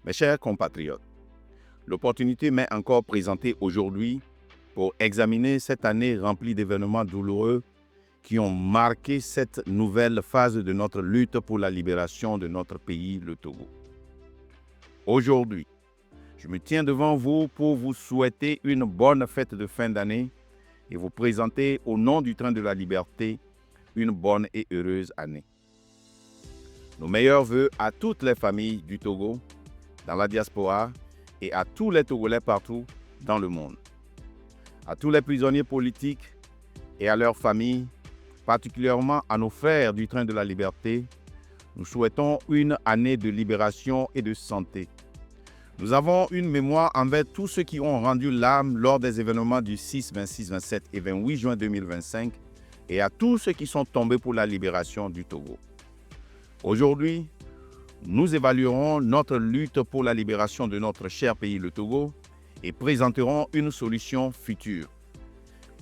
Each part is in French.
Mes chers compatriotes, l'opportunité m'est encore présentée aujourd'hui pour examiner cette année remplie d'événements douloureux qui ont marqué cette nouvelle phase de notre lutte pour la libération de notre pays, le Togo. Aujourd'hui, je me tiens devant vous pour vous souhaiter une bonne fête de fin d'année et vous présenter au nom du Train de la Liberté une bonne et heureuse année. Nos meilleurs vœux à toutes les familles du Togo, dans la diaspora et à tous les Togolais partout dans le monde. À tous les prisonniers politiques et à leurs familles, particulièrement à nos frères du Train de la Liberté, nous souhaitons une année de libération et de santé. Nous avons une mémoire envers tous ceux qui ont rendu l'âme lors des événements du 6, 26, 27 et 28 juin 2025 et à tous ceux qui sont tombés pour la libération du Togo. Aujourd'hui, nous évaluerons notre lutte pour la libération de notre cher pays, le Togo, et présenterons une solution future.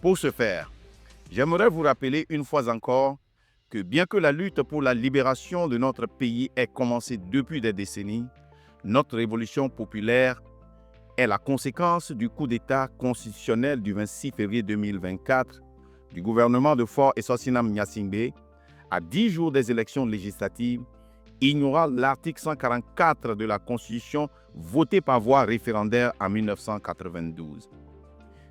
Pour ce faire, j'aimerais vous rappeler une fois encore que bien que la lutte pour la libération de notre pays ait commencé depuis des décennies, notre révolution populaire est la conséquence du coup d'État constitutionnel du 26 février 2024 du gouvernement de Faure Essocinam Gnassingbé à 10 jours des élections législatives, ignorant l'article 144 de la Constitution votée par voie référendaire en 1992.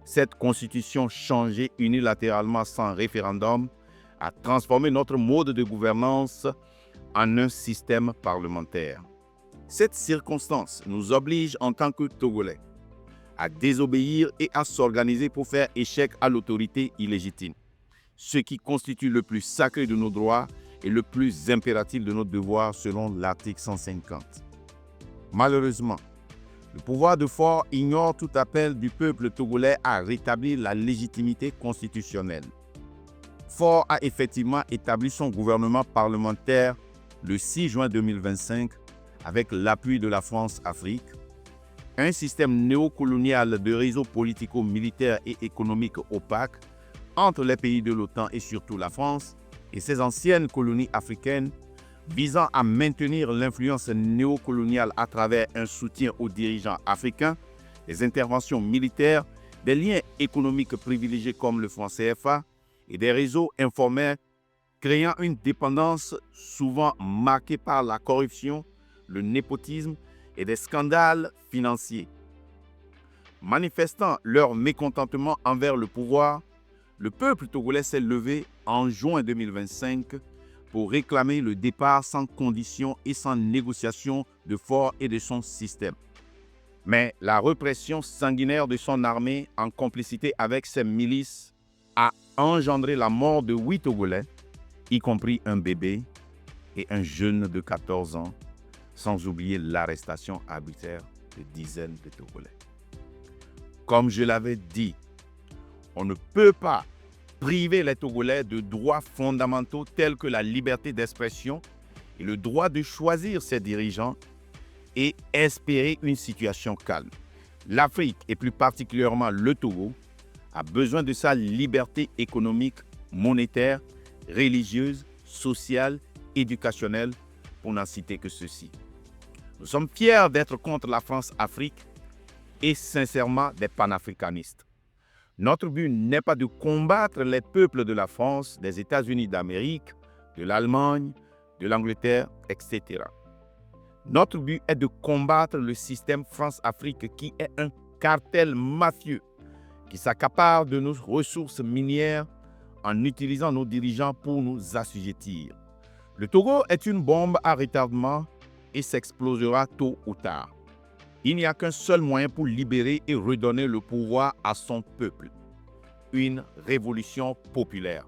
Cette Constitution changée unilatéralement sans référendum a transformé notre mode de gouvernance en un système parlementaire. Cette circonstance nous oblige en tant que Togolais à désobéir et à s'organiser pour faire échec à l'autorité illégitime, ce qui constitue le plus sacré de nos droits et le plus impératif de nos devoirs selon l'article 150. Malheureusement, le pouvoir de Faure ignore tout appel du peuple togolais à rétablir la légitimité constitutionnelle. Faure a effectivement établi son gouvernement parlementaire le 6 juin 2025 avec l'appui de la France-Afrique, un système néocolonial de réseaux politico-militaires et économiques opaques entre les pays de l'OTAN et surtout la France et ses anciennes colonies africaines, visant à maintenir l'influence néocoloniale à travers un soutien aux dirigeants africains, des interventions militaires, des liens économiques privilégiés comme le franc CFA et des réseaux informels créant une dépendance souvent marquée par la corruption, le népotisme et des scandales financiers. Manifestant leur mécontentement envers le pouvoir, le peuple togolais s'est levé en juin 2025 pour réclamer le départ sans condition et sans négociation de Faure et de son système. Mais la répression sanguinaire de son armée en complicité avec ses milices a engendré la mort de 8 Togolais, y compris un bébé et un jeune de 14 ans, sans oublier l'arrestation arbitraire de dizaines de Togolais. Comme je l'avais dit, on ne peut pas priver les Togolais de droits fondamentaux tels que la liberté d'expression et le droit de choisir ses dirigeants et espérer une situation calme. L'Afrique, et plus particulièrement le Togo, a besoin de sa liberté économique, monétaire, religieuse, sociale, éducationnelle, pour n'en citer que ceci. Nous sommes fiers d'être contre la France-Afrique et sincèrement des panafricanistes. Notre but n'est pas de combattre les peuples de la France, des États-Unis d'Amérique, de l'Allemagne, de l'Angleterre, etc. Notre but est de combattre le système France-Afrique qui est un cartel mafieux qui s'accapare de nos ressources minières en utilisant nos dirigeants pour nous assujettir. Le Togo est une bombe à retardement et s'explosera tôt ou tard. Il n'y a qu'un seul moyen pour libérer et redonner le pouvoir à son peuple. Une révolution populaire.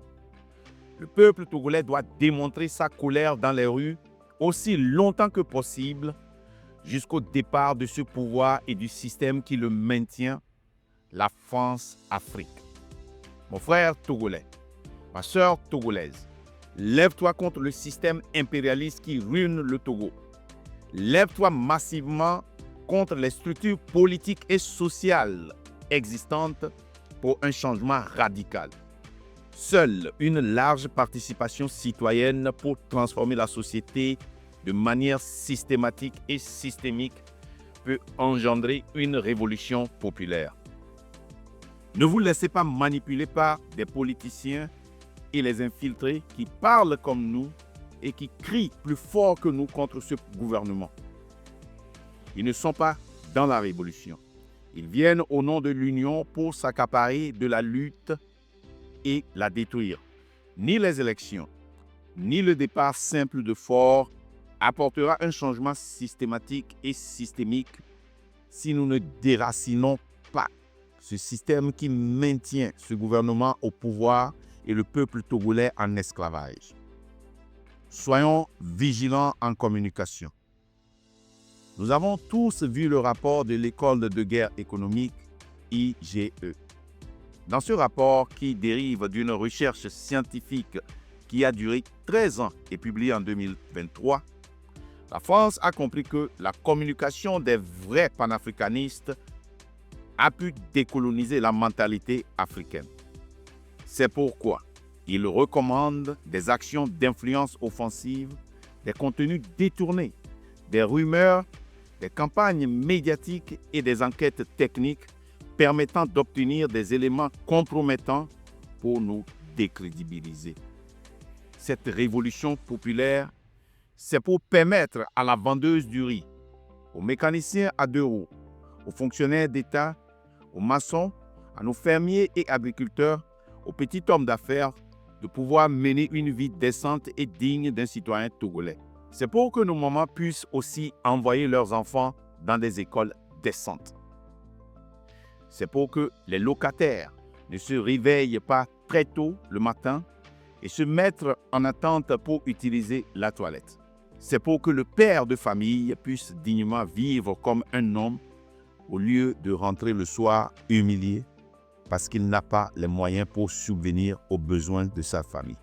Le peuple togolais doit démontrer sa colère dans les rues aussi longtemps que possible jusqu'au départ de ce pouvoir et du système qui le maintient, la France-Afrique. Mon frère togolais, ma sœur togolaise, lève-toi contre le système impérialiste qui ruine le Togo. Lève-toi massivement contre les structures politiques et sociales existantes pour un changement radical. Seule une large participation citoyenne pour transformer la société de manière systématique et systémique peut engendrer une révolution populaire. Ne vous laissez pas manipuler par des politiciens et les infiltrés qui parlent comme nous et qui crient plus fort que nous contre ce gouvernement. Ils ne sont pas dans la révolution. Ils viennent au nom de l'Union pour s'accaparer de la lutte et la détruire. Ni les élections, ni le départ simple de Faure apportera un changement systématique et systémique si nous ne déracinons pas ce système qui maintient ce gouvernement au pouvoir et le peuple togolais en esclavage. Soyons vigilants en communication. Nous avons tous vu le rapport de l'école de guerre économique IGE. Dans ce rapport qui dérive d'une recherche scientifique qui a duré 13 ans et publié en 2023, la France a compris que la communication des vrais panafricanistes a pu décoloniser la mentalité africaine. C'est pourquoi il recommande des actions d'influence offensive, des contenus détournés, des rumeurs, des campagnes médiatiques et des enquêtes techniques permettant d'obtenir des éléments compromettants pour nous décrédibiliser. Cette révolution populaire, c'est pour permettre à la vendeuse du riz, aux mécaniciens à 2 roues, aux fonctionnaires d'État, aux maçons, à nos fermiers et agriculteurs, aux petits hommes d'affaires, de pouvoir mener une vie décente et digne d'un citoyen togolais. C'est pour que nos mamans puissent aussi envoyer leurs enfants dans des écoles décentes. C'est pour que les locataires ne se réveillent pas très tôt le matin et se mettent en attente pour utiliser la toilette. C'est pour que le père de famille puisse dignement vivre comme un homme au lieu de rentrer le soir humilié parce qu'il n'a pas les moyens pour subvenir aux besoins de sa famille.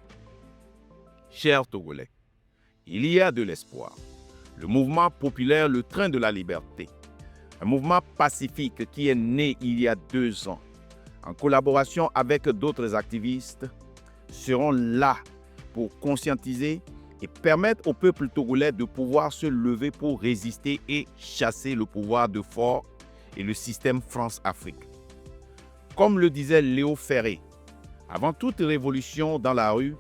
Chers Togolais, il y a de l'espoir. Le mouvement populaire Le Train de la Liberté, un mouvement pacifique qui est né il y a 2 ans, en collaboration avec d'autres activistes, seront là pour conscientiser et permettre au peuple togolais de pouvoir se lever pour résister et chasser le pouvoir de Faure et le système France-Afrique. Comme le disait Léo Ferré, avant toute révolution dans la rue,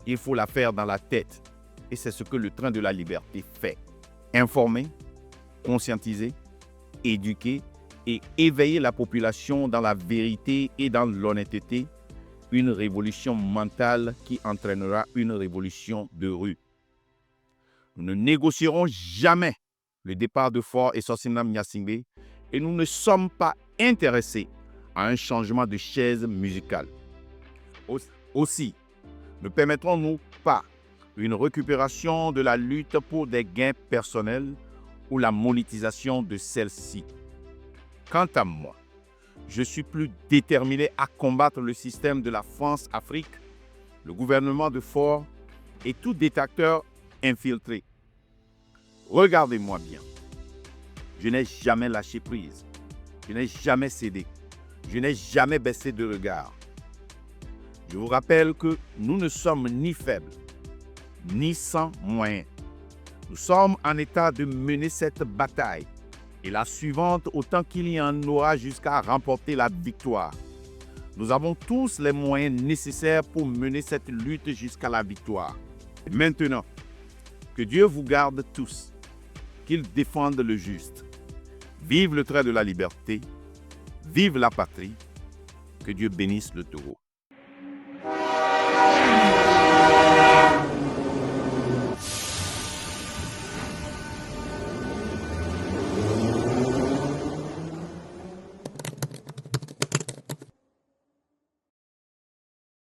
il faut la faire dans la tête. Et c'est ce que le Train de la Liberté fait. Informer, conscientiser, éduquer et éveiller la population dans la vérité et dans l'honnêteté, une révolution mentale qui entraînera une révolution de rue. Nous ne négocierons jamais le départ de Faure et Sossinam Gnassingbé et nous ne sommes pas intéressés à un changement de chaise musicale. Aussi, ne permettrons-nous pas une récupération de la lutte pour des gains personnels ou la monétisation de celle-ci. Quant à moi, je suis plus déterminé à combattre le système de la France-Afrique, le gouvernement de Faure et tout détracteur infiltré. Regardez-moi bien. Je n'ai jamais lâché prise. Je n'ai jamais cédé. Je n'ai jamais baissé de regard. Je vous rappelle que nous ne sommes ni faibles, ni sans moyens. Nous sommes en état de mener cette bataille et la suivante autant qu'il y en aura jusqu'à remporter la victoire. Nous avons tous les moyens nécessaires pour mener cette lutte jusqu'à la victoire. Maintenant, que Dieu vous garde tous, qu'il défende le juste. Vive le Train de la Liberté, vive la patrie, que Dieu bénisse le Togo.